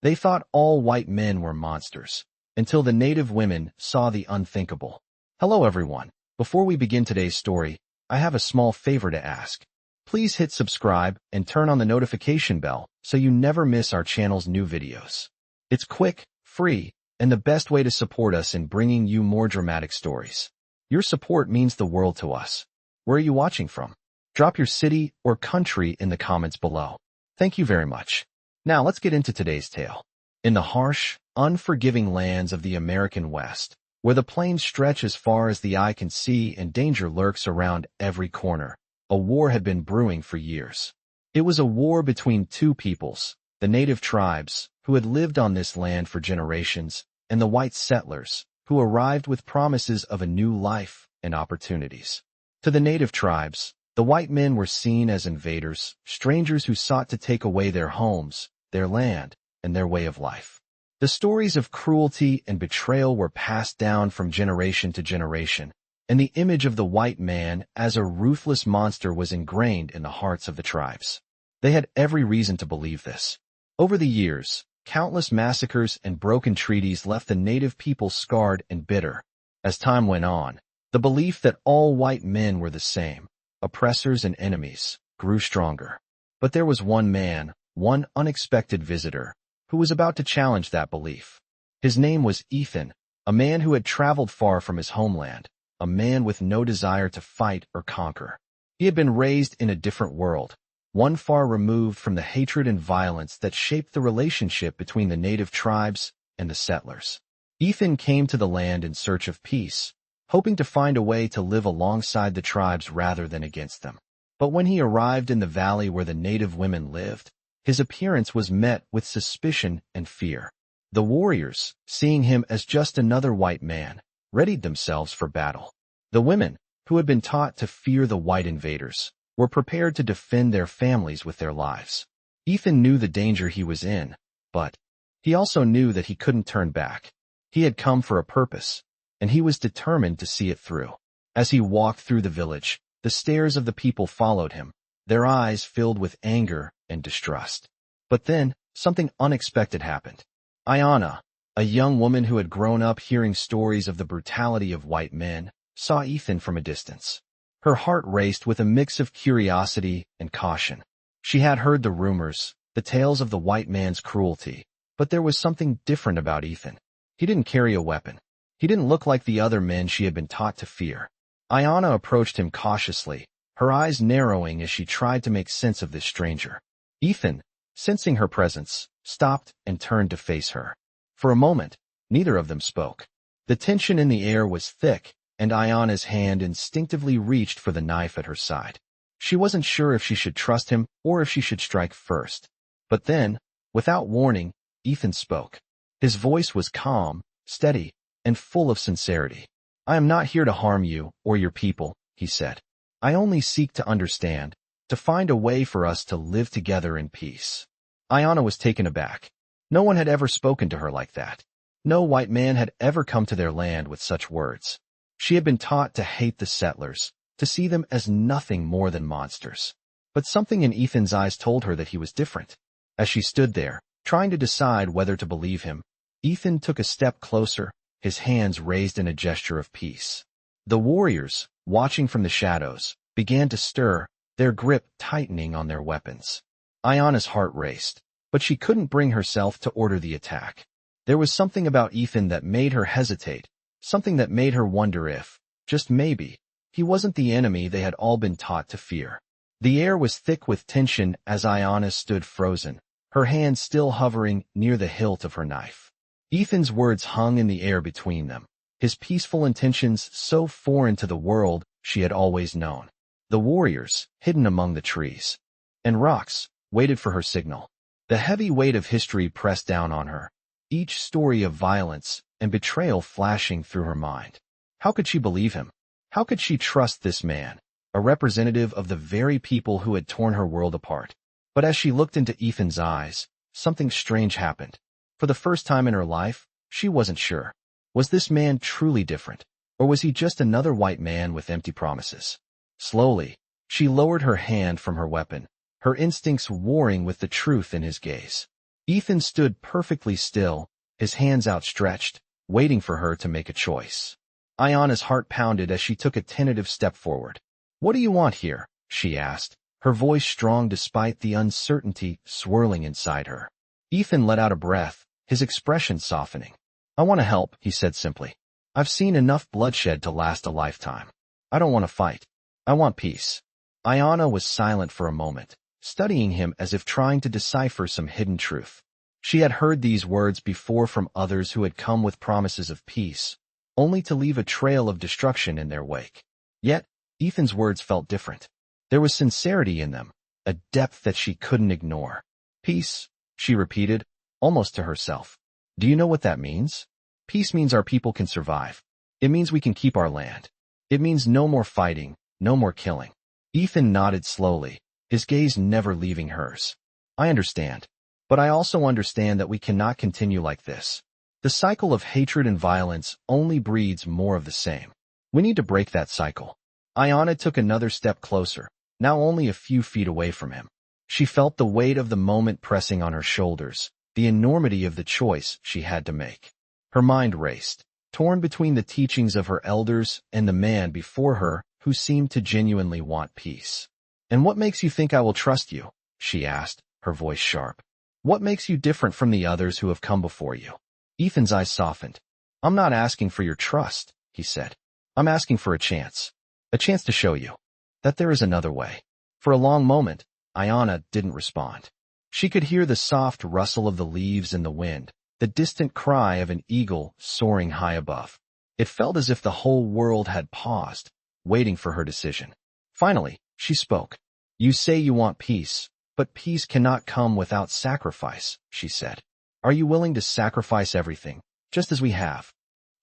They thought all white men were monsters, until the native women saw the unthinkable. Hello everyone. Before we begin today's story, I have a small favor to ask. Please hit subscribe and turn on the notification bell so you never miss our channel's new videos. It's quick, free, and the best way to support us in bringing you more dramatic stories. Your support means the world to us. Where are you watching from? Drop your city or country in the comments below. Thank you very much. Now let's get into today's tale. In the harsh, unforgiving lands of the American West, where the plains stretch as far as the eye can see and danger lurks around every corner, a war had been brewing for years. It was a war between two peoples, the native tribes, who had lived on this land for generations, and the white settlers, who arrived with promises of a new life and opportunities. To the native tribes, the white men were seen as invaders, strangers who sought to take away their homes, their land, and their way of life. The stories of cruelty and betrayal were passed down from generation to generation, and the image of the white man as a ruthless monster was ingrained in the hearts of the tribes. They had every reason to believe this. Over the years, countless massacres and broken treaties left the native people scarred and bitter. As time went on, the belief that all white men were the same, oppressors and enemies, grew stronger. But there was one man, one unexpected visitor, who was about to challenge that belief. His name was Ethan, a man who had traveled far from his homeland, a man with no desire to fight or conquer. He had been raised in a different world, one far removed from the hatred and violence that shaped the relationship between the native tribes and the settlers. Ethan came to the land in search of peace, hoping to find a way to live alongside the tribes rather than against them. But when he arrived in the valley where the native women lived, his appearance was met with suspicion and fear. The warriors, seeing him as just another white man, readied themselves for battle. The women, who had been taught to fear the white invaders, were prepared to defend their families with their lives. Ethan knew the danger he was in, but he also knew that he couldn't turn back. He had come for a purpose, and he was determined to see it through. As he walked through the village, the stares of the people followed him, their eyes filled with anger and distrust. But then, something unexpected happened. Ayana, a young woman who had grown up hearing stories of the brutality of white men, saw Ethan from a distance. Her heart raced with a mix of curiosity and caution. She had heard the rumors, the tales of the white man's cruelty, but there was something different about Ethan. He didn't carry a weapon. He didn't look like the other men she had been taught to fear. Ayana approached him cautiously, her eyes narrowing as she tried to make sense of this stranger. Ethan, sensing her presence, stopped and turned to face her. For a moment, neither of them spoke. The tension in the air was thick, and Ayana's hand instinctively reached for the knife at her side. She wasn't sure if she should trust him or if she should strike first. But then, without warning, Ethan spoke. His voice was calm, steady, and full of sincerity. "I am not here to harm you or your people," he said. "I only seek to understand, to find a way for us to live together in peace." Ayana was taken aback. No one had ever spoken to her like that. No white man had ever come to their land with such words. She had been taught to hate the settlers, to see them as nothing more than monsters. But something in Ethan's eyes told her that he was different. As she stood there, trying to decide whether to believe him, Ethan took a step closer, his hands raised in a gesture of peace. The warriors, watching from the shadows, began to stir, their grip tightening on their weapons. Ayana's heart raced, but she couldn't bring herself to order the attack. There was something about Ethan that made her hesitate, something that made her wonder if, just maybe, he wasn't the enemy they had all been taught to fear. The air was thick with tension as Ayana stood frozen, her hand still hovering near the hilt of her knife. Ethan's words hung in the air between them, his peaceful intentions so foreign to the world she had always known. The warriors, hidden among the trees and rocks, waited for her signal. The heavy weight of history pressed down on her, each story of violence and betrayal flashing through her mind. How could she believe him? How could she trust this man, a representative of the very people who had torn her world apart? But as she looked into Ethan's eyes, something strange happened. For the first time in her life, she wasn't sure. Was this man truly different, or was he just another white man with empty promises? Slowly, she lowered her hand from her weapon, her instincts warring with the truth in his gaze. Ethan stood perfectly still, his hands outstretched, waiting for her to make a choice. Ayana's heart pounded as she took a tentative step forward. "What do you want here?" she asked, her voice strong despite the uncertainty swirling inside her. Ethan let out a breath, his expression softening. "I want to help," he said simply. "I've seen enough bloodshed to last a lifetime. I don't want to fight. I want peace." Ayana was silent for a moment, studying him as if trying to decipher some hidden truth. She had heard these words before from others who had come with promises of peace, only to leave a trail of destruction in their wake. Yet, Ethan's words felt different. There was sincerity in them, a depth that she couldn't ignore. "Peace," she repeated, almost to herself. "Do you know what that means?" "Peace means our people can survive. It means we can keep our land. It means no more fighting, no more killing." Ethan nodded slowly, his gaze never leaving hers. "I understand. But I also understand that we cannot continue like this. The cycle of hatred and violence only breeds more of the same. We need to break that cycle." Ayana took another step closer, now only a few feet away from him. She felt the weight of the moment pressing on her shoulders, the enormity of the choice she had to make. Her mind raced, torn between the teachings of her elders and the man before her who seemed to genuinely want peace. "And what makes you think I will trust you?" she asked, her voice sharp. "What makes you different from the others who have come before you?" Ethan's eyes softened. "I'm not asking for your trust," he said. "I'm asking for a chance to show you that there is another way." For a long moment, Ayana didn't respond. She could hear the soft rustle of the leaves in the wind, the distant cry of an eagle soaring high above. It felt as if the whole world had paused, waiting for her decision. Finally, she spoke. "You say you want peace, but peace cannot come without sacrifice," she said. "Are you willing to sacrifice everything, just as we have?"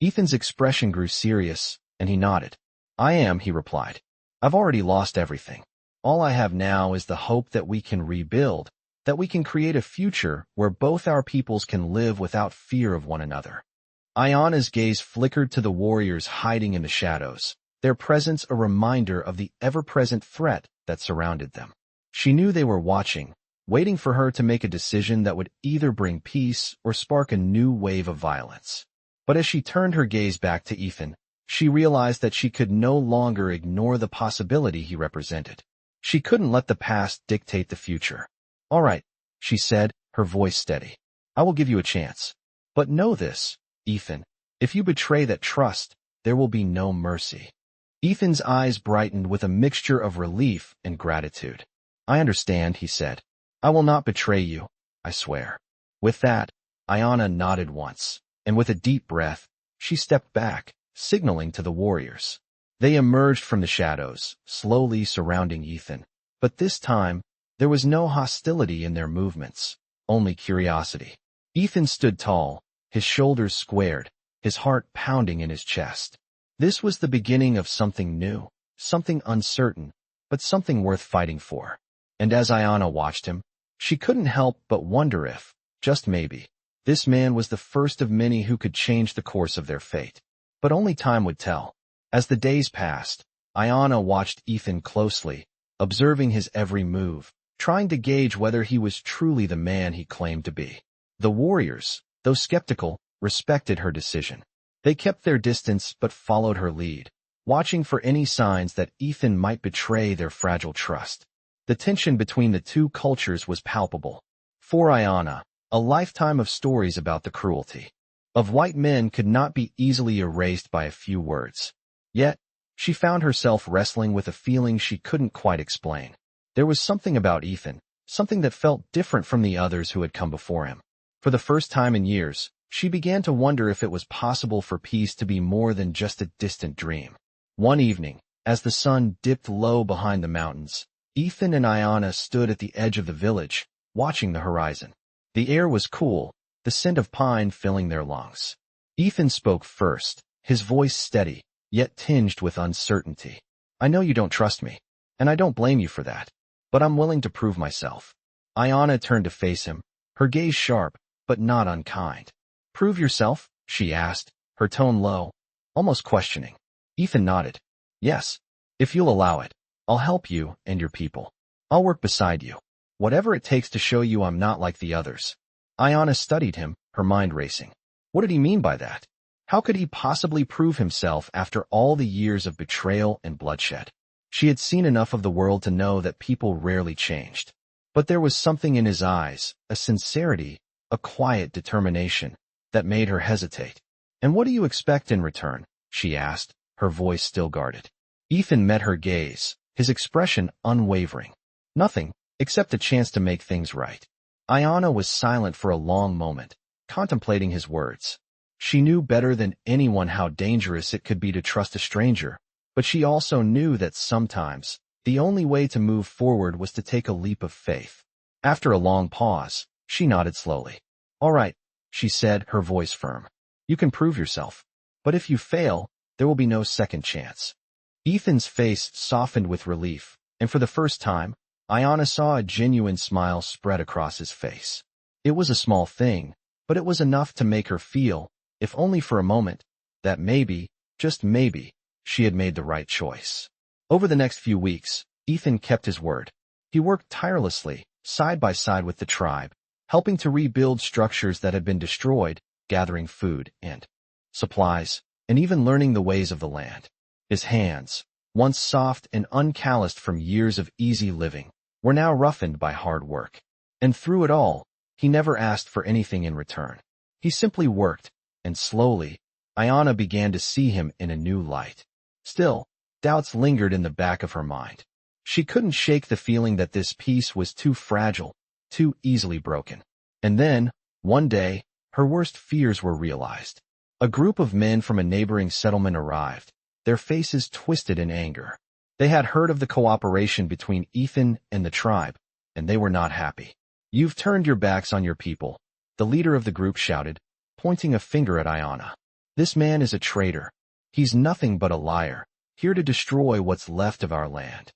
Ethan's expression grew serious, and he nodded. "I am," he replied. "I've already lost everything. All I have now is the hope that we can rebuild, that we can create a future where both our peoples can live without fear of one another." Ayana's gaze flickered to the warriors hiding in the shadows, their presence a reminder of the ever-present threat that surrounded them. She knew they were watching, waiting for her to make a decision that would either bring peace or spark a new wave of violence. But as she turned her gaze back to Ethan, she realized that she could no longer ignore the possibility he represented. She couldn't let the past dictate the future. "All right," she said, her voice steady. "I will give you a chance. But know this, Ethan, if you betray that trust, there will be no mercy." Ethan's eyes brightened with a mixture of relief and gratitude. "I understand," he said. "I will not betray you, I swear." With that, Ayana nodded once, and with a deep breath, she stepped back, signaling to the warriors. They emerged from the shadows, slowly surrounding Ethan. But this time, there was no hostility in their movements, only curiosity. Ethan stood tall, his shoulders squared, his heart pounding in his chest. This was the beginning of something new, something uncertain, but something worth fighting for. And as Ayana watched him, she couldn't help but wonder if, just maybe, this man was the first of many who could change the course of their fate. But only time would tell. As the days passed, Ayana watched Ethan closely, observing his every move, trying to gauge whether he was truly the man he claimed to be. The warriors, though skeptical, respected her decision. They kept their distance but followed her lead, watching for any signs that Ethan might betray their fragile trust. The tension between the two cultures was palpable. For Ayana, a lifetime of stories about the cruelty of white men could not be easily erased by a few words. Yet, she found herself wrestling with a feeling she couldn't quite explain. There was something about Ethan, something that felt different from the others who had come before him. For the first time in years, she began to wonder if it was possible for peace to be more than just a distant dream. One evening, as the sun dipped low behind the mountains, Ethan and Ayana stood at the edge of the village, watching the horizon. The air was cool, the scent of pine filling their lungs. Ethan spoke first, his voice steady, yet tinged with uncertainty. "I know you don't trust me, and I don't blame you for that, but I'm willing to prove myself." Ayana turned to face him, her gaze sharp, but not unkind. "Prove yourself?" she asked, her tone low, almost questioning. Ethan nodded. "Yes, if you'll allow it. I'll help you and your people. I'll work beside you. Whatever it takes to show you I'm not like the others." Ayana studied him, her mind racing. What did he mean by that? How could he possibly prove himself after all the years of betrayal and bloodshed? She had seen enough of the world to know that people rarely changed. But there was something in his eyes, a sincerity, a quiet determination, that made her hesitate. "And what do you expect in return?" she asked, her voice still guarded. Ethan met her gaze, his expression unwavering. "Nothing, except a chance to make things right." Ayana was silent for a long moment, contemplating his words. She knew better than anyone how dangerous it could be to trust a stranger, but she also knew that sometimes the only way to move forward was to take a leap of faith. After a long pause, she nodded slowly. "All right," she said, her voice firm. "You can prove yourself. But if you fail, there will be no second chance." Ethan's face softened with relief, and for the first time, Ayana saw a genuine smile spread across his face. It was a small thing, but it was enough to make her feel, if only for a moment, that maybe, just maybe, she had made the right choice. Over the next few weeks, Ethan kept his word. He worked tirelessly, side by side with the tribe, helping to rebuild structures that had been destroyed, gathering food and supplies, and even learning the ways of the land. His hands, once soft and uncalloused from years of easy living, were now roughened by hard work. And through it all, he never asked for anything in return. He simply worked, and slowly, Ayana began to see him in a new light. Still, doubts lingered in the back of her mind. She couldn't shake the feeling that this peace was too fragile, too easily broken. And then, one day, her worst fears were realized. A group of men from a neighboring settlement arrived, their faces twisted in anger. They had heard of the cooperation between Ethan and the tribe, and they were not happy. "You've turned your backs on your people," the leader of the group shouted, pointing a finger at Ayana. "This man is a traitor. He's nothing but a liar, here to destroy what's left of our land."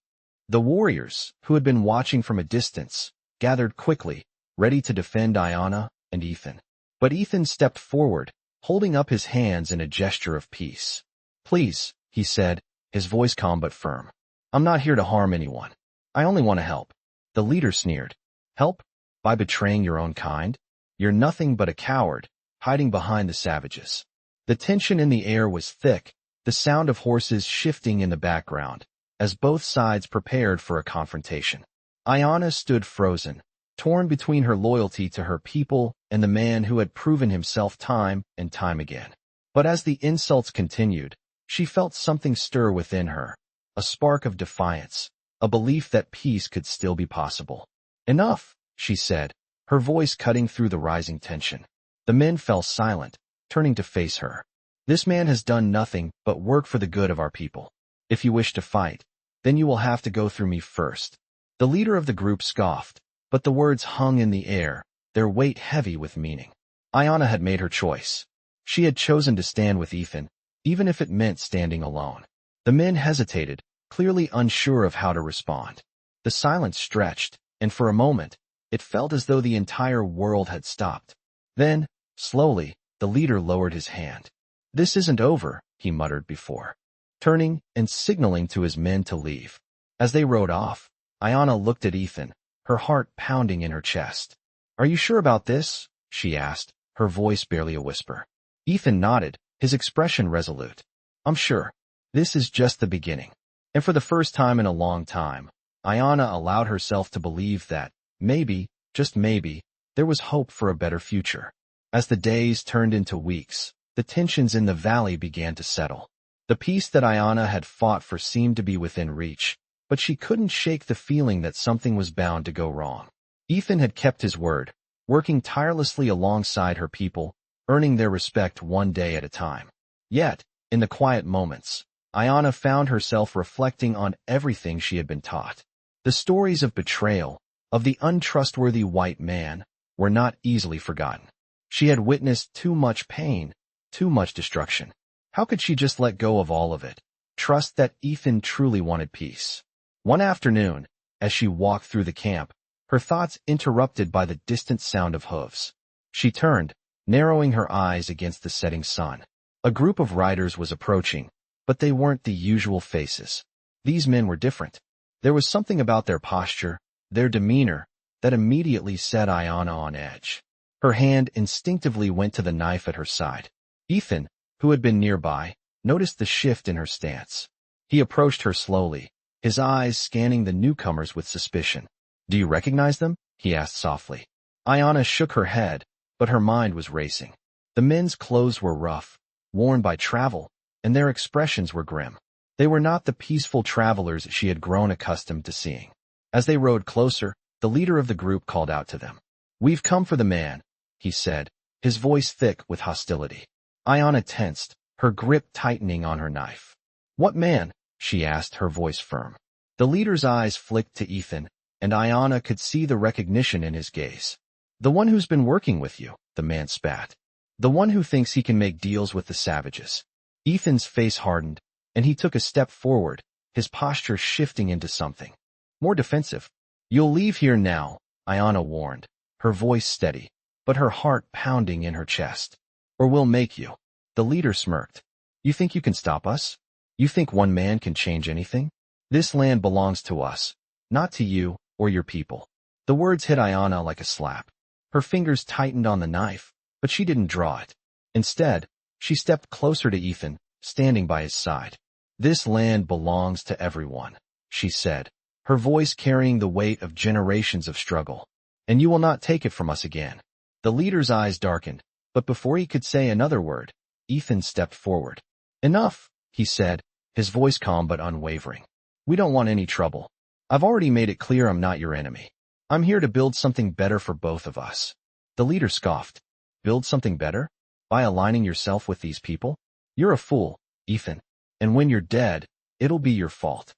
The warriors, who had been watching from a distance, gathered quickly, ready to defend Ayana and Ethan. But Ethan stepped forward, holding up his hands in a gesture of peace. "Please," he said, his voice calm but firm. "I'm not here to harm anyone. I only want to help." The leader sneered. "Help? By betraying your own kind? You're nothing but a coward, hiding behind the savages." The tension in the air was thick, the sound of horses shifting in the background, as both sides prepared for a confrontation. Ayana stood frozen, torn between her loyalty to her people and the man who had proven himself time and time again. But as the insults continued, she felt something stir within her, a spark of defiance, a belief that peace could still be possible. "Enough," she said, her voice cutting through the rising tension. The men fell silent, turning to face her. "This man has done nothing but work for the good of our people. If you wish to fight, then you will have to go through me first." The leader of the group scoffed, but the words hung in the air, their weight heavy with meaning. Ayana had made her choice. She had chosen to stand with Ethan, even if it meant standing alone. The men hesitated, clearly unsure of how to respond. The silence stretched, and for a moment, it felt as though the entire world had stopped. Then, slowly, the leader lowered his hand. "This isn't over," he muttered before turning and signaling to his men to leave. As they rode off, Ayana looked at Ethan, her heart pounding in her chest. "Are you sure about this?" she asked, her voice barely a whisper. Ethan nodded, his expression resolute. "I'm sure. This is just the beginning." And for the first time in a long time, Ayana allowed herself to believe that, maybe, just maybe, there was hope for a better future. As the days turned into weeks, the tensions in the valley began to settle. The peace that Ayana had fought for seemed to be within reach, but she couldn't shake the feeling that something was bound to go wrong. Ethan had kept his word, working tirelessly alongside her people, earning their respect one day at a time. Yet, in the quiet moments, Ayana found herself reflecting on everything she had been taught. The stories of betrayal, of the untrustworthy white man, were not easily forgotten. She had witnessed too much pain, too much destruction. How could she just let go of all of it, trust that Ethan truly wanted peace? One afternoon, as she walked through the camp, her thoughts interrupted by the distant sound of hooves. She turned, narrowing her eyes against the setting sun. A group of riders was approaching, but they weren't the usual faces. These men were different. There was something about their posture, their demeanor, that immediately set Ayana on edge. Her hand instinctively went to the knife at her side. Ethan, who had been nearby, noticed the shift in her stance. He approached her slowly, his eyes scanning the newcomers with suspicion. "Do you recognize them?" he asked softly. Ayana shook her head, but her mind was racing. The men's clothes were rough, worn by travel, and their expressions were grim. They were not the peaceful travelers she had grown accustomed to seeing. As they rode closer, the leader of the group called out to them. "We've come for the man," he said, his voice thick with hostility. Ayana tensed, her grip tightening on her knife. "What man?" she asked, her voice firm. The leader's eyes flicked to Ethan, and Ayana could see the recognition in his gaze. "The one who's been working with you," the man spat. "The one who thinks he can make deals with the savages." Ethan's face hardened, and he took a step forward, his posture shifting into something more defensive. "You'll leave here now," Ayana warned, her voice steady, but her heart pounding in her chest. "Or we'll make you." The leader smirked. "You think you can stop us? You think one man can change anything? This land belongs to us, not to you or your people." The words hit Ayana like a slap. Her fingers tightened on the knife, but she didn't draw it. Instead, she stepped closer to Ethan, standing by his side. "This land belongs to everyone," she said, her voice carrying the weight of generations of struggle. "And you will not take it from us again." The leader's eyes darkened, but before he could say another word, Ethan stepped forward. "Enough," he said, his voice calm but unwavering. "We don't want any trouble. I've already made it clear I'm not your enemy. I'm here to build something better for both of us." The leader scoffed. "Build something better? By aligning yourself with these people? You're a fool, Ethan. And when you're dead, it'll be your fault."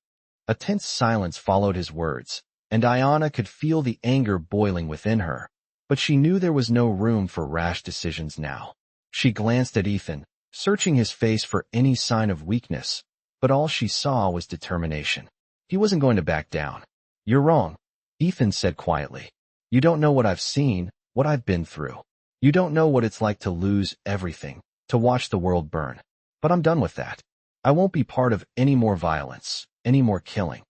A tense silence followed his words, and Ayana could feel the anger boiling within her, but she knew there was no room for rash decisions now. She glanced at Ethan, searching his face for any sign of weakness, but all she saw was determination. He wasn't going to back down. "You're wrong," Ethan said quietly. "You don't know what I've seen, what I've been through. You don't know what it's like to lose everything, to watch the world burn. But I'm done with that. I won't be part of any more violence, any more killing."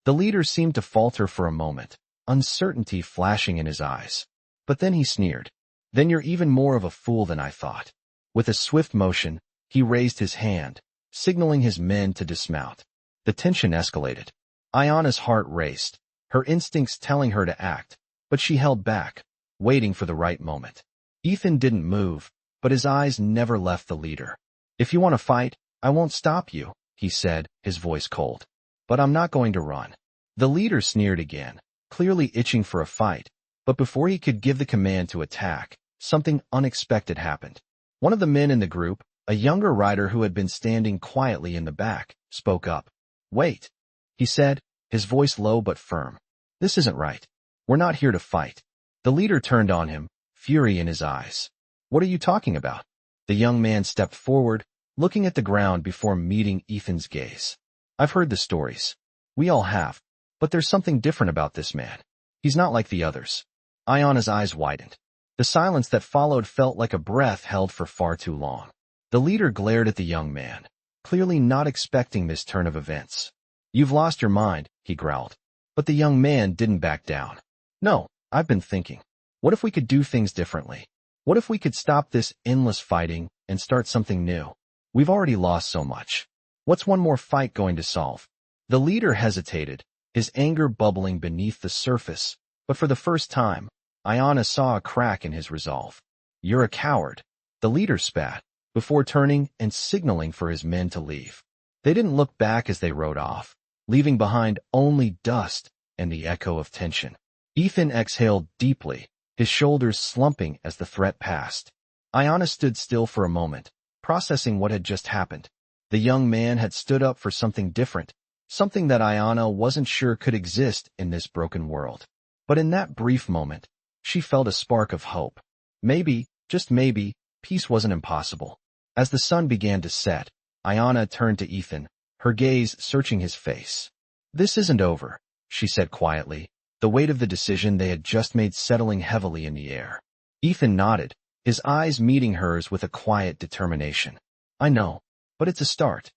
The leader seemed to falter for a moment, uncertainty flashing in his eyes. But then he sneered. "Then you're even more of a fool than I thought." With a swift motion, he raised his hand, signaling his men to dismount. The tension escalated. Ayana's heart raced, her instincts telling her to act, but she held back, waiting for the right moment. Ethan didn't move, but his eyes never left the leader. "If you want to fight, I won't stop you," he said, his voice cold. "But I'm not going to run." The leader sneered again, clearly itching for a fight, but before he could give the command to attack, something unexpected happened. One of the men in the group, a younger rider who had been standing quietly in the back, spoke up. "Wait," he said, his voice low but firm. "This isn't right. We're not here to fight." The leader turned on him, fury in his eyes. "What are you talking about?" The young man stepped forward, looking at the ground before meeting Ethan's gaze. "I've heard the stories. We all have. But there's something different about this man. He's not like the others." Ayana's eyes widened. The silence that followed felt like a breath held for far too long. The leader glared at the young man, clearly not expecting this turn of events. "You've lost your mind," he growled. But the young man didn't back down. "No, I've been thinking. What if we could do things differently? What if we could stop this endless fighting and start something new? We've already lost so much. What's one more fight going to solve?" The leader hesitated, his anger bubbling beneath the surface, but for the first time, Ayana saw a crack in his resolve. "You're a coward," the leader spat, before turning and signaling for his men to leave. They didn't look back as they rode off, leaving behind only dust and the echo of tension. Ethan exhaled deeply, his shoulders slumping as the threat passed. Ayana stood still for a moment, processing what had just happened. The young man had stood up for something different, something that Ayana wasn't sure could exist in this broken world. But in that brief moment, she felt a spark of hope. Maybe, just maybe, peace wasn't impossible. As the sun began to set, Ayana turned to Ethan, her gaze searching his face. "This isn't over," she said quietly, the weight of the decision they had just made settling heavily in the air. Ethan nodded, his eyes meeting hers with a quiet determination. "I know, but it's a start."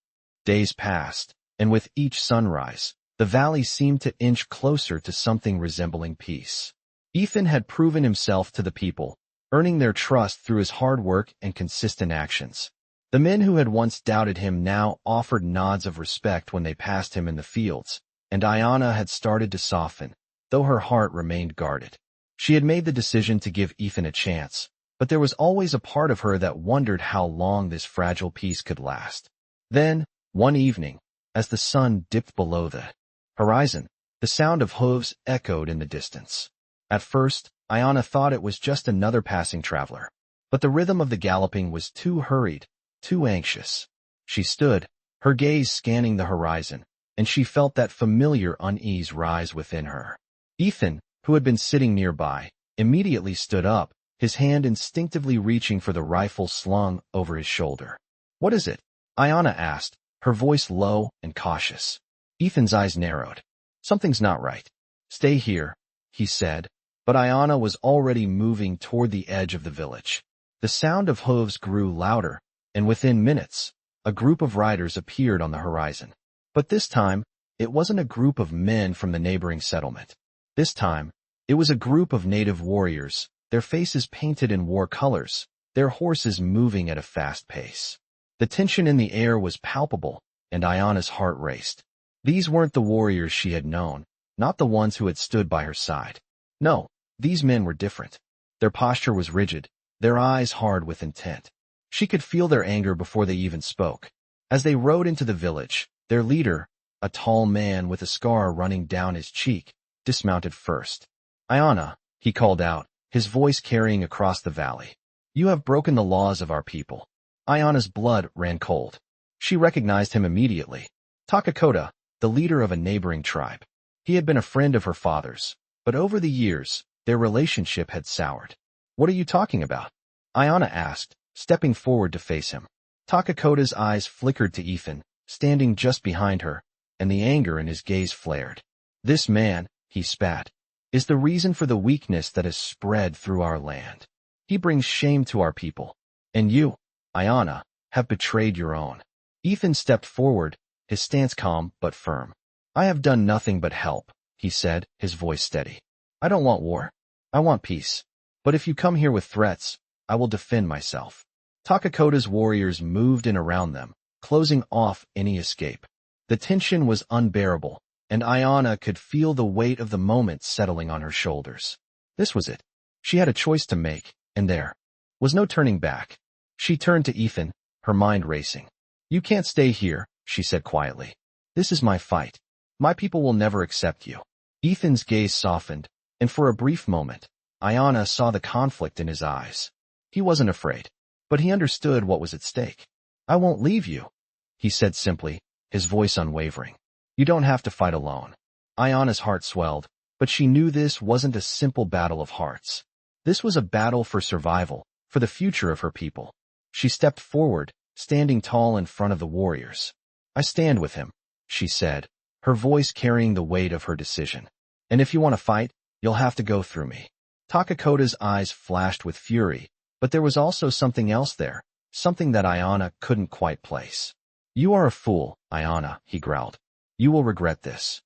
Days passed, and with each sunrise, the valley seemed to inch closer to something resembling peace. Ethan had proven himself to the people, earning their trust through his hard work and consistent actions. The men who had once doubted him now offered nods of respect when they passed him in the fields, and Ayana had started to soften, though her heart remained guarded. She had made the decision to give Ethan a chance, but there was always a part of her that wondered how long this fragile peace could last. Then, one evening, as the sun dipped below the horizon, the sound of hooves echoed in the distance. At first, Ayana thought it was just another passing traveler, but the rhythm of the galloping was too hurried, too anxious. She stood, her gaze scanning the horizon, and she felt that familiar unease rise within her. Ethan, who had been sitting nearby, immediately stood up, his hand instinctively reaching for the rifle slung over his shoulder. "What is it?" Ayana asked, her voice low and cautious. Ethan's eyes narrowed. "Something's not right." "Stay here," he said, but Ayana was already moving toward the edge of the village. The sound of hooves grew louder, and within minutes, a group of riders appeared on the horizon. But this time, it wasn't a group of men from the neighboring settlement. This time, it was a group of native warriors, their faces painted in war colors, their horses moving at a fast pace. The tension in the air was palpable, and Ayana's heart raced. These weren't the warriors she had known, not the ones who had stood by her side. No, these men were different. Their posture was rigid, their eyes hard with intent. She could feel their anger before they even spoke. As they rode into the village, their leader, a tall man with a scar running down his cheek, dismounted first. "Ayana," he called out, his voice carrying across the valley. "You have broken the laws of our people." Ayana's blood ran cold. She recognized him immediately. Takakota, the leader of a neighboring tribe. He had been a friend of her father's, but over the years, their relationship had soured. "What are you talking about?" Ayana asked, stepping forward to face him. Takakota's eyes flickered to Ethan, standing just behind her, and the anger in his gaze flared. "This man," he spat, "is the reason for the weakness that has spread through our land. He brings shame to our people. And you, Ayana, have betrayed your own." Ethan stepped forward, his stance calm but firm. "I have done nothing but help," he said, his voice steady. "I don't want war. I want peace. But if you come here with threats, I will defend myself." Takakota's warriors moved in around them, closing off any escape. The tension was unbearable, and Ayana could feel the weight of the moment settling on her shoulders. This was it. She had a choice to make, and there was no turning back. She turned to Ethan, her mind racing. "You can't stay here," she said quietly. "This is my fight. My people will never accept you." Ethan's gaze softened, and for a brief moment, Ayana saw the conflict in his eyes. He wasn't afraid, but he understood what was at stake. "I won't leave you," he said simply, his voice unwavering. "You don't have to fight alone." Ayana's heart swelled, but she knew this wasn't a simple battle of hearts. This was a battle for survival, for the future of her people. She stepped forward, standing tall in front of the warriors. "I stand with him," she said, her voice carrying the weight of her decision. "And if you want to fight, you'll have to go through me." Takakota's eyes flashed with fury, but there was also something else there, something that Ayana couldn't quite place. "You are a fool, Ayana," he growled. "You will regret this."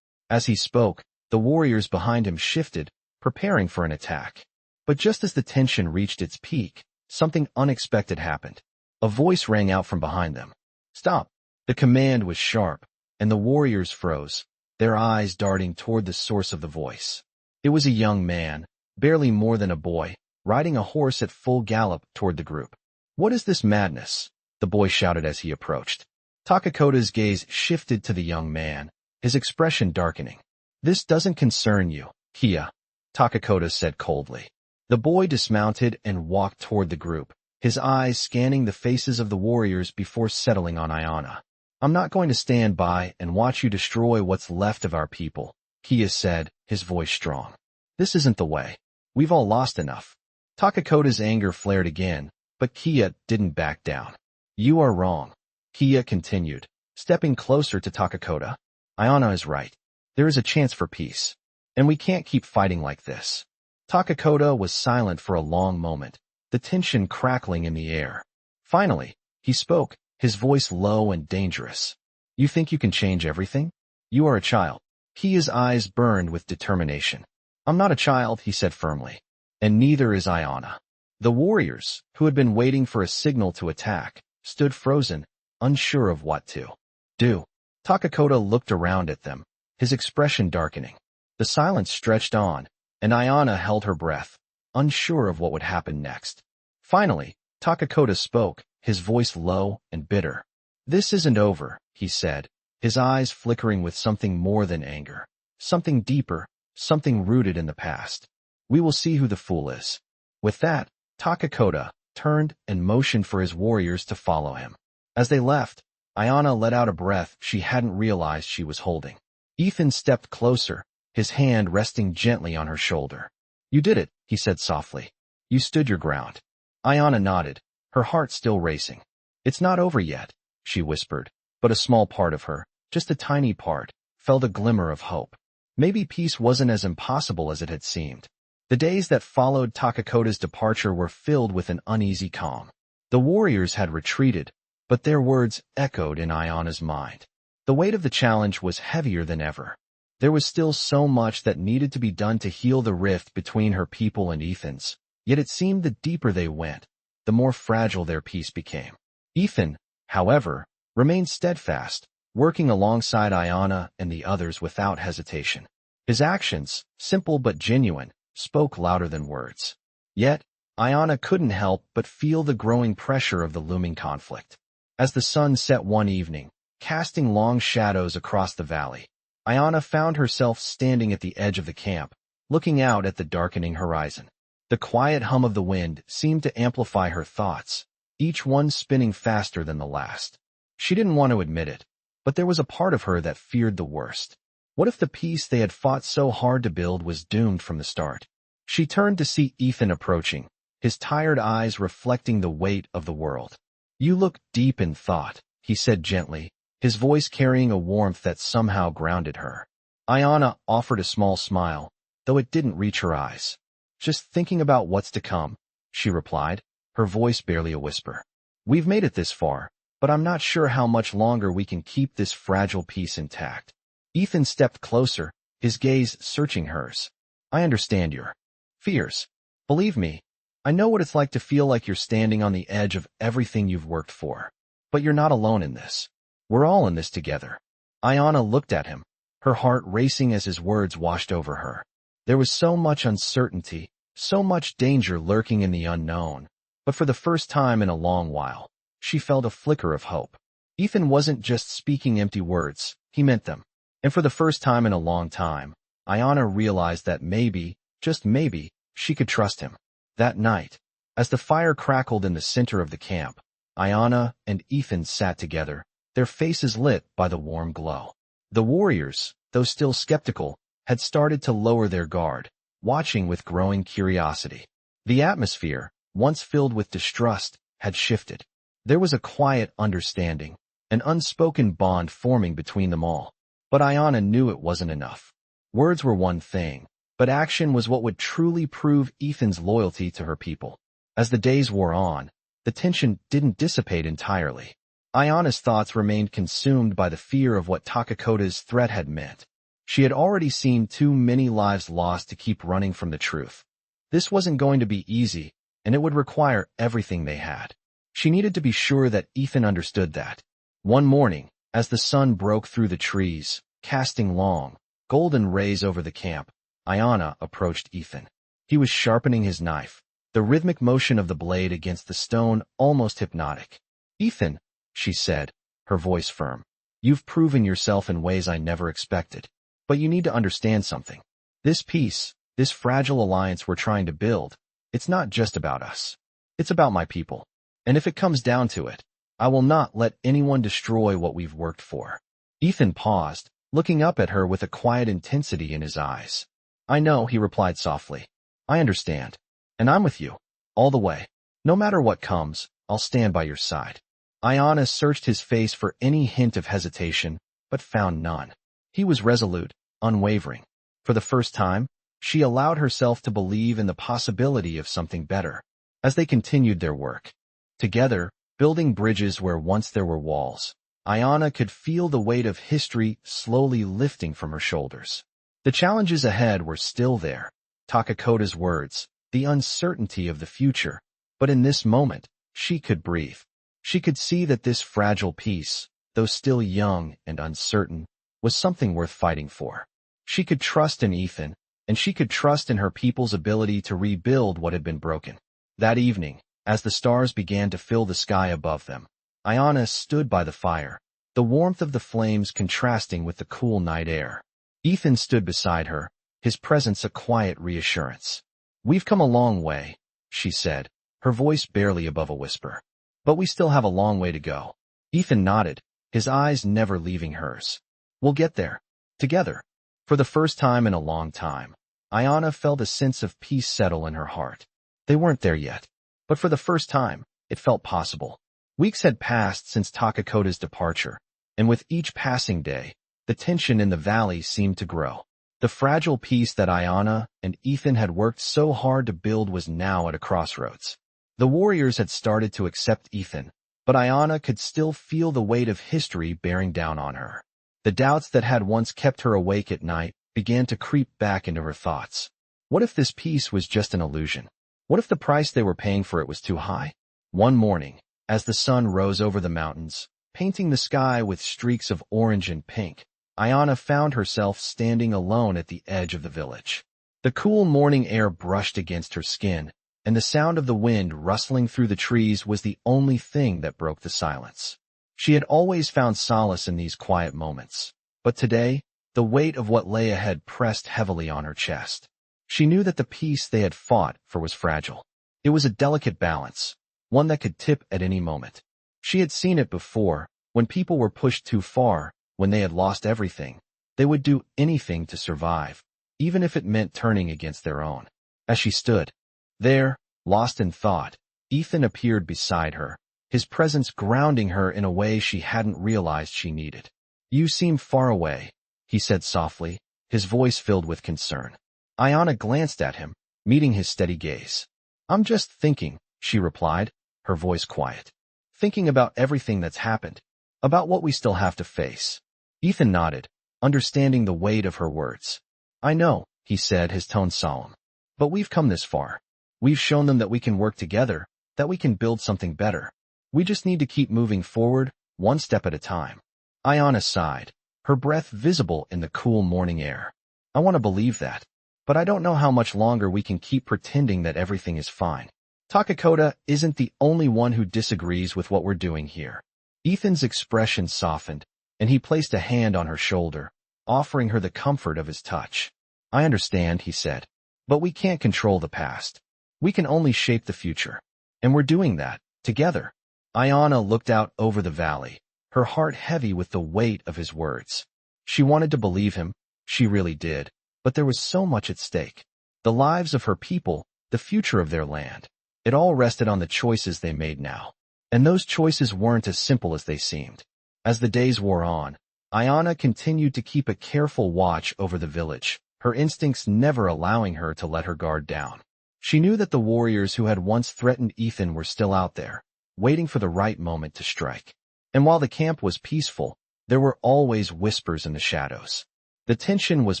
As he spoke, the warriors behind him shifted, preparing for an attack. But just as the tension reached its peak, something unexpected happened. A voice rang out from behind them. "Stop!" The command was sharp, and the warriors froze, their eyes darting toward the source of the voice. It was a young man, barely more than a boy, riding a horse at full gallop toward the group. "What is this madness?" the boy shouted as he approached. Takakota's gaze shifted to the young man, his expression darkening. "This doesn't concern you, Kia," Takakota said coldly. The boy dismounted and walked toward the group, his eyes scanning the faces of the warriors before settling on Ayana. "I'm not going to stand by and watch you destroy what's left of our people," Kia said, his voice strong. "This isn't the way. We've all lost enough." Takakota's anger flared again, but Kia didn't back down. "You are wrong," Kia continued, stepping closer to Takakota. "Ayana is right. There is a chance for peace. And we can't keep fighting like this." Takakota was silent for a long moment, the tension crackling in the air. Finally, he spoke, his voice low and dangerous. "You think you can change everything? You are a child." Kia's eyes burned with determination. "I'm not a child," he said firmly. "And neither is Ayana." The warriors, who had been waiting for a signal to attack, stood frozen, unsure of what to do. Takakota looked around at them, his expression darkening. The silence stretched on, and Ayana held her breath, unsure of what would happen next. Finally, Takakota spoke, his voice low and bitter. "This isn't over," he said, his eyes flickering with something more than anger. Something deeper, something rooted in the past. "We will see who the fool is." With that, Takakota turned and motioned for his warriors to follow him. As they left, Ayana let out a breath she hadn't realized she was holding. Ethan stepped closer, his hand resting gently on her shoulder. "You did it," he said softly. "You stood your ground." Ayana nodded, her heart still racing. "It's not over yet," she whispered, but a small part of her, just a tiny part, felt a glimmer of hope. Maybe peace wasn't as impossible as it had seemed. The days that followed Takakota's departure were filled with an uneasy calm. The warriors had retreated, but their words echoed in Ayana's mind. The weight of the challenge was heavier than ever. There was still so much that needed to be done to heal the rift between her people and Ethan's, yet it seemed the deeper they went, the more fragile their peace became. Ethan, however, remained steadfast, working alongside Ayana and the others without hesitation. His actions, simple but genuine, spoke louder than words. Yet, Ayana couldn't help but feel the growing pressure of the looming conflict. As the sun set one evening, casting long shadows across the valley, Ayana found herself standing at the edge of the camp, looking out at the darkening horizon. The quiet hum of the wind seemed to amplify her thoughts, each one spinning faster than the last. She didn't want to admit it, but there was a part of her that feared the worst. What if the peace they had fought so hard to build was doomed from the start? She turned to see Ethan approaching, his tired eyes reflecting the weight of the world. "You look deep in thought," he said gently, his voice carrying a warmth that somehow grounded her. Ayana offered a small smile, though it didn't reach her eyes. "Just thinking about what's to come," she replied, her voice barely a whisper. "We've made it this far, but I'm not sure how much longer we can keep this fragile peace intact." Ethan stepped closer, his gaze searching hers. "I understand your fears. Believe me, I know what it's like to feel like you're standing on the edge of everything you've worked for. But you're not alone in this. We're all in this together." Ayana looked at him, her heart racing as his words washed over her. There was so much uncertainty, so much danger lurking in the unknown, but for the first time in a long while, she felt a flicker of hope. Ethan wasn't just speaking empty words, he meant them. And for the first time in a long time, Ayana realized that maybe, just maybe, she could trust him. That night, as the fire crackled in the center of the camp, Ayana and Ethan sat together, their faces lit by the warm glow. The warriors, though still skeptical, had started to lower their guard, watching with growing curiosity. The atmosphere, once filled with distrust, had shifted. There was a quiet understanding, an unspoken bond forming between them all. But Ayana knew it wasn't enough. Words were one thing, but action was what would truly prove Ethan's loyalty to her people. As the days wore on, the tension didn't dissipate entirely. Ayana's thoughts remained consumed by the fear of what Takakota's threat had meant. She had already seen too many lives lost to keep running from the truth. This wasn't going to be easy, and it would require everything they had. She needed to be sure that Ethan understood that. One morning, as the sun broke through the trees, casting long, golden rays over the camp, Ayana approached Ethan. He was sharpening his knife, the rhythmic motion of the blade against the stone almost hypnotic. "Ethan," she said, her voice firm, "you've proven yourself in ways I never expected. But you need to understand something. This peace, this fragile alliance we're trying to build, it's not just about us. It's about my people. And if it comes down to it, I will not let anyone destroy what we've worked for." Ethan paused, looking up at her with a quiet intensity in his eyes. "I know," he replied softly. "I understand. And I'm with you. All the way. No matter what comes, I'll stand by your side." Ayana searched his face for any hint of hesitation, but found none. He was resolute, unwavering. For the first time, she allowed herself to believe in the possibility of something better. As they continued their work together, building bridges where once there were walls, Ayana could feel the weight of history slowly lifting from her shoulders. The challenges ahead were still there. Takakota's words, the uncertainty of the future, But in this moment, she could breathe. She could see that this fragile peace, though still young and uncertain, was something worth fighting for. She could trust in Ethan, and she could trust in her people's ability to rebuild what had been broken. That evening, as the stars began to fill the sky above them, Ayana stood by the fire, the warmth of the flames contrasting with the cool night air. Ethan stood beside her, his presence a quiet reassurance. "We've come a long way," she said, her voice barely above a whisper. "But we still have a long way to go." Ethan nodded, his eyes never leaving hers. "We'll get there. Together." For the first time in a long time, Ayana felt a sense of peace settle in her heart. They weren't there yet, but for the first time, it felt possible. Weeks had passed since Takakota's departure, and with each passing day, the tension in the valley seemed to grow. The fragile peace that Ayana and Ethan had worked so hard to build was now at a crossroads. The warriors had started to accept Ethan, but Ayana could still feel the weight of history bearing down on her. The doubts that had once kept her awake at night began to creep back into her thoughts. What if this peace was just an illusion? What if the price they were paying for it was too high? One morning, as the sun rose over the mountains, painting the sky with streaks of orange and pink, Ayana found herself standing alone at the edge of the village. The cool morning air brushed against her skin, and the sound of the wind rustling through the trees was the only thing that broke the silence. She had always found solace in these quiet moments, but today, the weight of what lay ahead pressed heavily on her chest. She knew that the peace they had fought for was fragile. It was a delicate balance, one that could tip at any moment. She had seen it before, when people were pushed too far, when they had lost everything. They would do anything to survive, even if it meant turning against their own. As she stood there, lost in thought, Ethan appeared beside her, his presence grounding her in a way she hadn't realized she needed. "You seem far away," he said softly, his voice filled with concern. Ayana glanced at him, meeting his steady gaze. "I'm just thinking," she replied, her voice quiet. "Thinking about everything that's happened, about what we still have to face." Ethan nodded, understanding the weight of her words. "I know," he said, his tone solemn. "But we've come this far. We've shown them that we can work together, that we can build something better. We just need to keep moving forward, one step at a time." Ayana sighed, her breath visible in the cool morning air. "I want to believe that, but I don't know how much longer we can keep pretending that everything is fine. Takakota isn't the only one who disagrees with what we're doing here." Ethan's expression softened, and he placed a hand on her shoulder, offering her the comfort of his touch. "I understand," he said, "but we can't control the past. We can only shape the future. And we're doing that, together." Ayana looked out over the valley, her heart heavy with the weight of his words. She wanted to believe him, she really did, but there was so much at stake. The lives of her people, the future of their land. It all rested on the choices they made now. And those choices weren't as simple as they seemed. As the days wore on, Ayana continued to keep a careful watch over the village, her instincts never allowing her to let her guard down. She knew that the warriors who had once threatened Ethan were still out there, waiting for the right moment to strike. And while the camp was peaceful, there were always whispers in the shadows. The tension was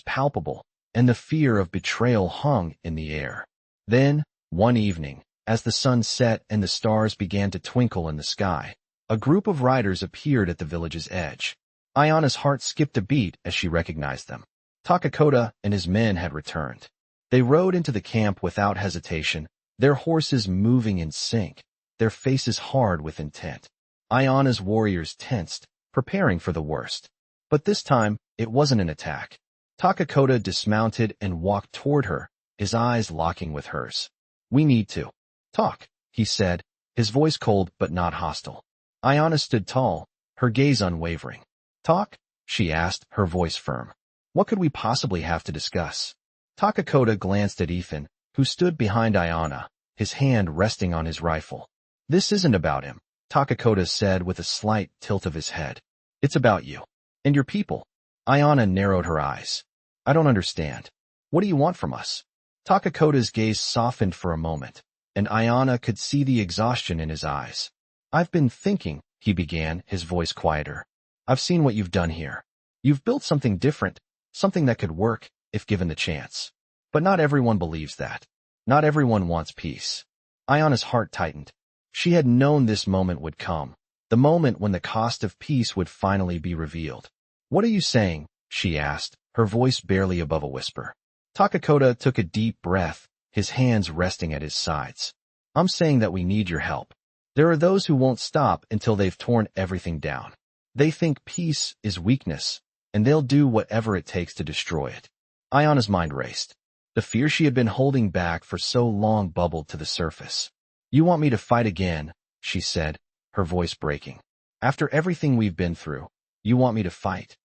palpable, and the fear of betrayal hung in the air. Then, one evening, as the sun set and the stars began to twinkle in the sky, a group of riders appeared at the village's edge. Ayana's heart skipped a beat as she recognized them. Takakota and his men had returned. They rode into the camp without hesitation, their horses moving in sync, their faces hard with intent. Ayana's warriors tensed, preparing for the worst. But this time, it wasn't an attack. Takakota dismounted and walked toward her, his eyes locking with hers. "We need to talk," he said, his voice cold but not hostile. Ayana stood tall, her gaze unwavering. "Talk?" she asked, her voice firm. "What could we possibly have to discuss?" Takakota glanced at Ethan, who stood behind Ayana, his hand resting on his rifle. "This isn't about him," Takakota said with a slight tilt of his head. "It's about you. And your people." Ayana narrowed her eyes. "I don't understand. What do you want from us?" Takakota's gaze softened for a moment, and Ayana could see the exhaustion in his eyes. "I've been thinking," he began, his voice quieter. "I've seen what you've done here. You've built something different, something that could work, if given the chance. But not everyone believes that. Not everyone wants peace." Ayana's heart tightened. She had known this moment would come, the moment when the cost of peace would finally be revealed. "What are you saying?" she asked, her voice barely above a whisper. Takakota took a deep breath, his hands resting at his sides. "I'm saying that we need your help. There are those who won't stop until they've torn everything down. They think peace is weakness, and they'll do whatever it takes to destroy it." Ayana's mind raced. The fear she had been holding back for so long bubbled to the surface. "You want me to fight again," she said, her voice breaking. "After everything we've been through, you want me to fight?"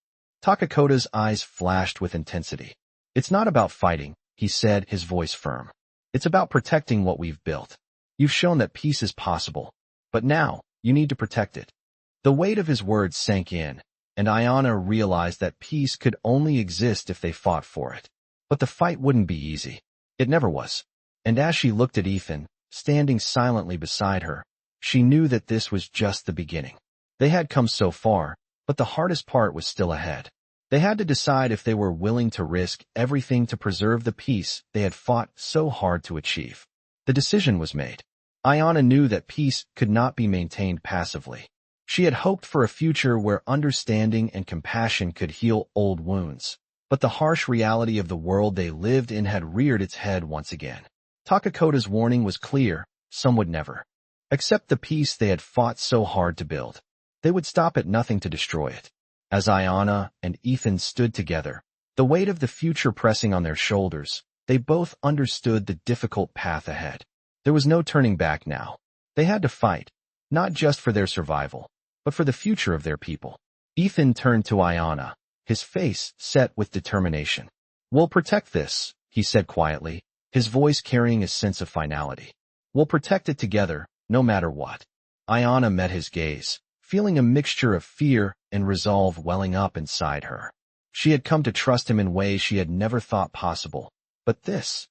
Takakota's eyes flashed with intensity. "It's not about fighting," he said, his voice firm. "It's about protecting what we've built. You've shown that peace is possible, but now you need to protect it." The weight of his words sank in, and Ayana realized that peace could only exist if they fought for it. But the fight wouldn't be easy. It never was. And as she looked at Ethan, standing silently beside her, she knew that this was just the beginning. They had come so far, but the hardest part was still ahead. They had to decide if they were willing to risk everything to preserve the peace they had fought so hard to achieve. The decision was made. Ayana knew that peace could not be maintained passively. She had hoped for a future where understanding and compassion could heal old wounds. But the harsh reality of the world they lived in had reared its head once again. Takakota's warning was clear: some would never accept the peace they had fought so hard to build. They would stop at nothing to destroy it. As Ayana and Ethan stood together, the weight of the future pressing on their shoulders, they both understood the difficult path ahead. There was no turning back now. They had to fight, not just for their survival, but for the future of their people. Ethan turned to Ayana, his face set with determination. "We'll protect this," he said quietly, his voice carrying a sense of finality. "We'll protect it together, no matter what." Ayana met his gaze, feeling a mixture of fear and resolve welling up inside her. She had come to trust him in ways she had never thought possible. But this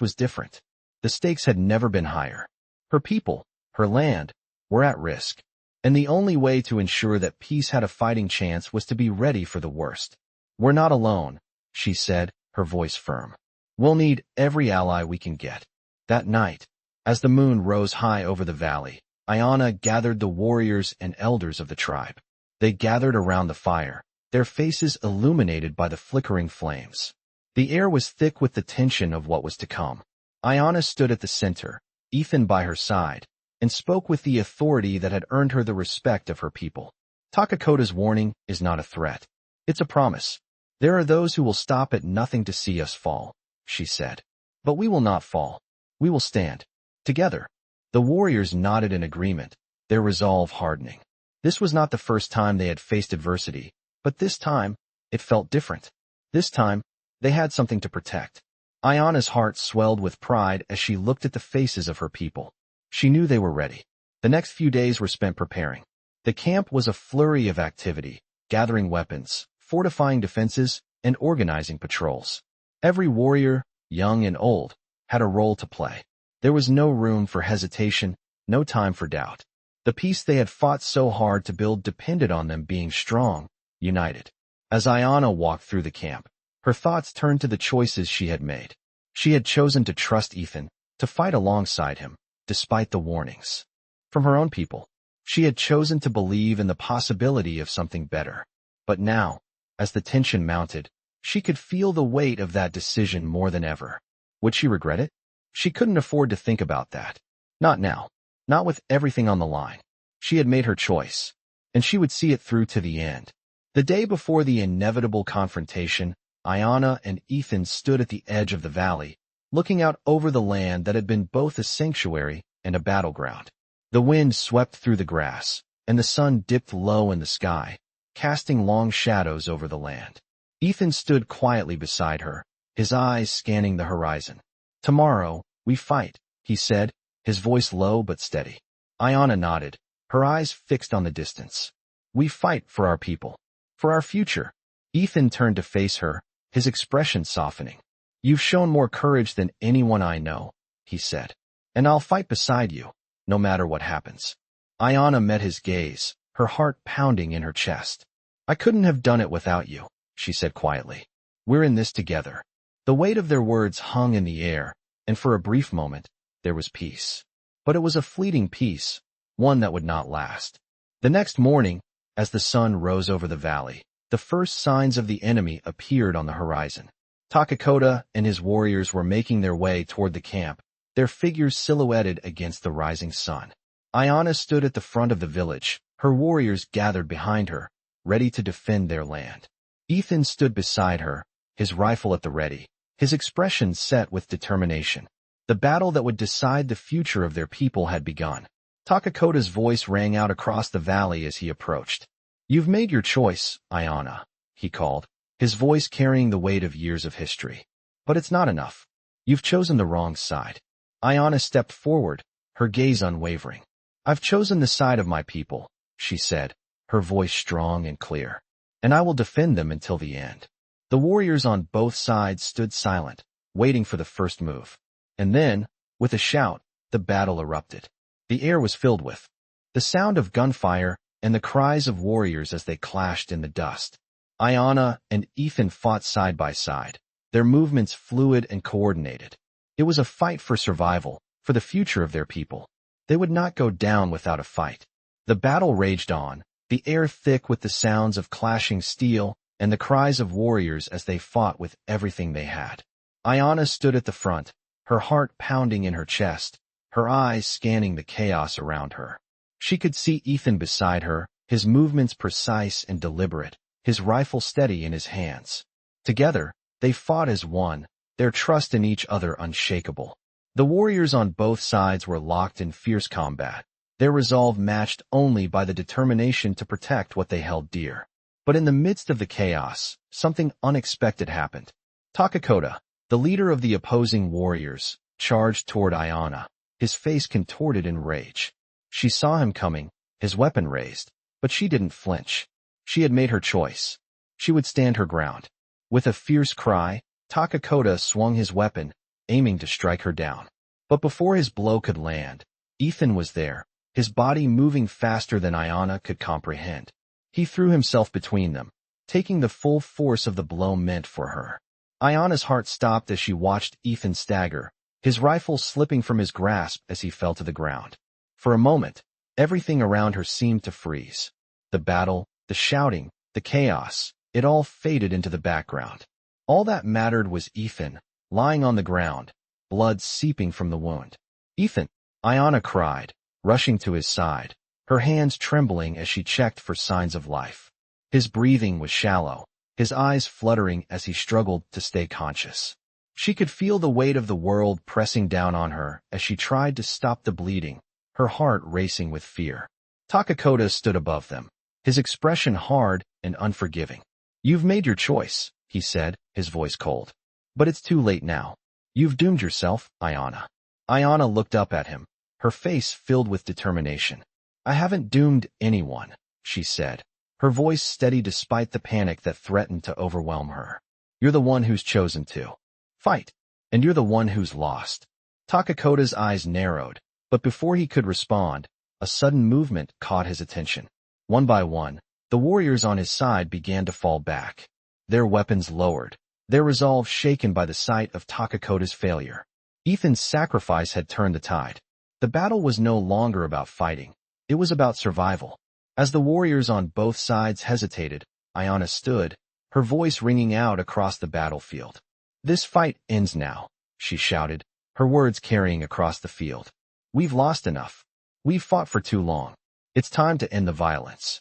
was different. The stakes had never been higher. Her people, her land, were at risk. And the only way to ensure that peace had a fighting chance was to be ready for the worst. "We're not alone," she said, her voice firm. "We'll need every ally we can get." That night, as the moon rose high over the valley, Ayana gathered the warriors and elders of the tribe. They gathered around the fire, their faces illuminated by the flickering flames. The air was thick with the tension of what was to come. Ayana stood at the center, Ethan by her side, and spoke with the authority that had earned her the respect of her people. "Takakota's warning is not a threat. It's a promise. There are those who will stop at nothing to see us fall," she said. "But we will not fall. We will stand. Together." The warriors nodded in agreement, their resolve hardening. This was not the first time they had faced adversity, but this time, it felt different. This time, they had something to protect. Ayana's heart swelled with pride as she looked at the faces of her people. She knew they were ready. The next few days were spent preparing. The camp was a flurry of activity, gathering weapons, fortifying defenses, and organizing patrols. Every warrior, young and old, had a role to play. There was no room for hesitation, no time for doubt. The peace they had fought so hard to build depended on them being strong, united. As Ayana walked through the camp, her thoughts turned to the choices she had made. She had chosen to trust Ethan, to fight alongside him, despite the warnings. From her own people, she had chosen to believe in the possibility of something better. But now, as the tension mounted, she could feel the weight of that decision more than ever. Would she regret it? She couldn't afford to think about that. Not now. Not with everything on the line. She had made her choice, and she would see it through to the end. The day before the inevitable confrontation, Ayana and Ethan stood at the edge of the valley, looking out over the land that had been both a sanctuary and a battleground. The wind swept through the grass, and the sun dipped low in the sky, casting long shadows over the land. Ethan stood quietly beside her, his eyes scanning the horizon. "Tomorrow, we fight," he said, his voice low but steady. Ayana nodded, her eyes fixed on the distance. "We fight for our people, for our future." Ethan turned to face her, his expression softening. "You've shown more courage than anyone I know," he said. "And I'll fight beside you, no matter what happens." Ayana met his gaze, her heart pounding in her chest. "I couldn't have done it without you," she said quietly. "We're in this together." The weight of their words hung in the air, and for a brief moment, there was peace. But it was a fleeting peace, one that would not last. The next morning, as the sun rose over the valley, the first signs of the enemy appeared on the horizon. Takakota and his warriors were making their way toward the camp, their figures silhouetted against the rising sun. Ayana stood at the front of the village, her warriors gathered behind her, ready to defend their land. Ethan stood beside her, his rifle at the ready, his expression set with determination. The battle that would decide the future of their people had begun. Takakota's voice rang out across the valley as he approached. "You've made your choice, Ayana," he called, his voice carrying the weight of years of history. "But it's not enough. You've chosen the wrong side." Ayana stepped forward, her gaze unwavering. "I've chosen the side of my people," she said, her voice strong and clear. "And I will defend them until the end." The warriors on both sides stood silent, waiting for the first move. And then, with a shout, the battle erupted. The air was filled with the sound of gunfire and the cries of warriors as they clashed in the dust. Ayana and Ethan fought side by side, their movements fluid and coordinated. It was a fight for survival, for the future of their people. They would not go down without a fight. The battle raged on, the air thick with the sounds of clashing steel and the cries of warriors as they fought with everything they had. Ayana stood at the front, her heart pounding in her chest, her eyes scanning the chaos around her. She could see Ethan beside her, his movements precise and deliberate, his rifle steady in his hands. Together, they fought as one, their trust in each other unshakable. The warriors on both sides were locked in fierce combat, their resolve matched only by the determination to protect what they held dear. But in the midst of the chaos, something unexpected happened. Takakota, the leader of the opposing warriors, charged toward Ayana, his face contorted in rage. She saw him coming, his weapon raised, but she didn't flinch. She had made her choice. She would stand her ground. With a fierce cry, Takakota swung his weapon, aiming to strike her down. But before his blow could land, Ethan was there, his body moving faster than Ayana could comprehend. He threw himself between them, taking the full force of the blow meant for her. Ayana's heart stopped as she watched Ethan stagger, his rifle slipping from his grasp as he fell to the ground. For a moment, everything around her seemed to freeze. The battle, the shouting, the chaos, it all faded into the background. All that mattered was Ethan, lying on the ground, blood seeping from the wound. "Ethan!" Ayana cried, rushing to his side, her hands trembling as she checked for signs of life. His breathing was shallow, his eyes fluttering as he struggled to stay conscious. She could feel the weight of the world pressing down on her as she tried to stop the bleeding, her heart racing with fear. Takakota stood above them, his expression hard and unforgiving. "You've made your choice," he said, his voice cold. "But it's too late now. You've doomed yourself, Ayana." Ayana looked up at him, her face filled with determination. "I haven't doomed anyone," she said, her voice steady despite the panic that threatened to overwhelm her. "You're the one who's chosen to fight, and you're the one who's lost." Takakota's eyes narrowed, but before he could respond, a sudden movement caught his attention. One by one, the warriors on his side began to fall back, their weapons lowered, their resolve shaken by the sight of Takakota's failure. Ethan's sacrifice had turned the tide. The battle was no longer about fighting. It was about survival. As the warriors on both sides hesitated, Ayana stood, her voice ringing out across the battlefield. "This fight ends now," she shouted, her words carrying across the field. "We've lost enough. We've fought for too long. It's time to end the violence."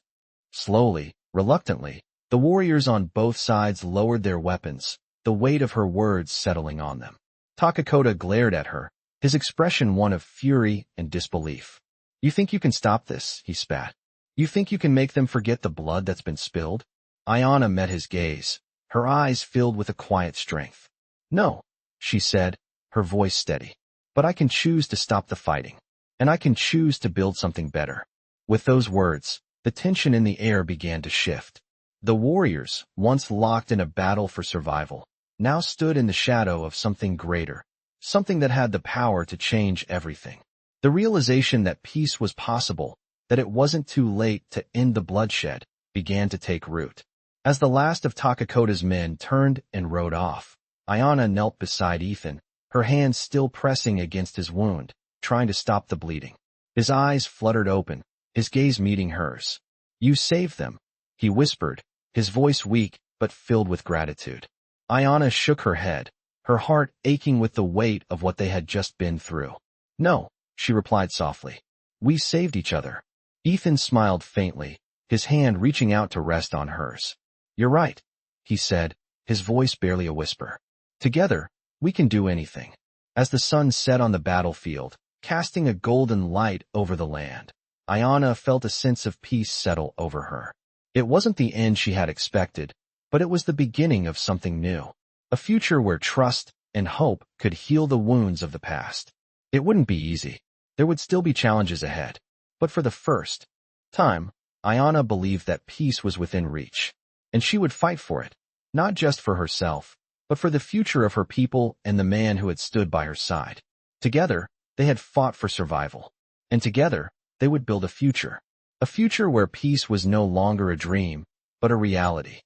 Slowly, reluctantly, the warriors on both sides lowered their weapons, the weight of her words settling on them. Takakota glared at her, his expression one of fury and disbelief. "You think you can stop this?" he spat. "You think you can make them forget the blood that's been spilled?" Ayana met his gaze, her eyes filled with a quiet strength. "No," she said, her voice steady. "But I can choose to stop the fighting. And I can choose to build something better." With those words, the tension in the air began to shift. The warriors, once locked in a battle for survival, now stood in the shadow of something greater, something that had the power to change everything. The realization that peace was possible, that it wasn't too late to end the bloodshed, began to take root. As the last of Takakota's men turned and rode off, Ayana knelt beside Ethan, her hands still pressing against his wound, trying to stop the bleeding. His eyes fluttered open, his gaze meeting hers. "You saved them," he whispered, his voice weak but filled with gratitude. Ayana shook her head, her heart aching with the weight of what they had just been through. "No," she replied softly. "We saved each other." Ethan smiled faintly, his hand reaching out to rest on hers. "You're right," he said, his voice barely a whisper. "Together, we can do anything." As the sun set on the battlefield, casting a golden light over the land, Ayana felt a sense of peace settle over her. It wasn't the end she had expected, but it was the beginning of something new. A future where trust and hope could heal the wounds of the past. It wouldn't be easy. There would still be challenges ahead. But for the first time, Ayana believed that peace was within reach. And she would fight for it, not just for herself, but for the future of her people and the man who had stood by her side. Together, they had fought for survival. And together, they would build a future. A future where peace was no longer a dream, but a reality.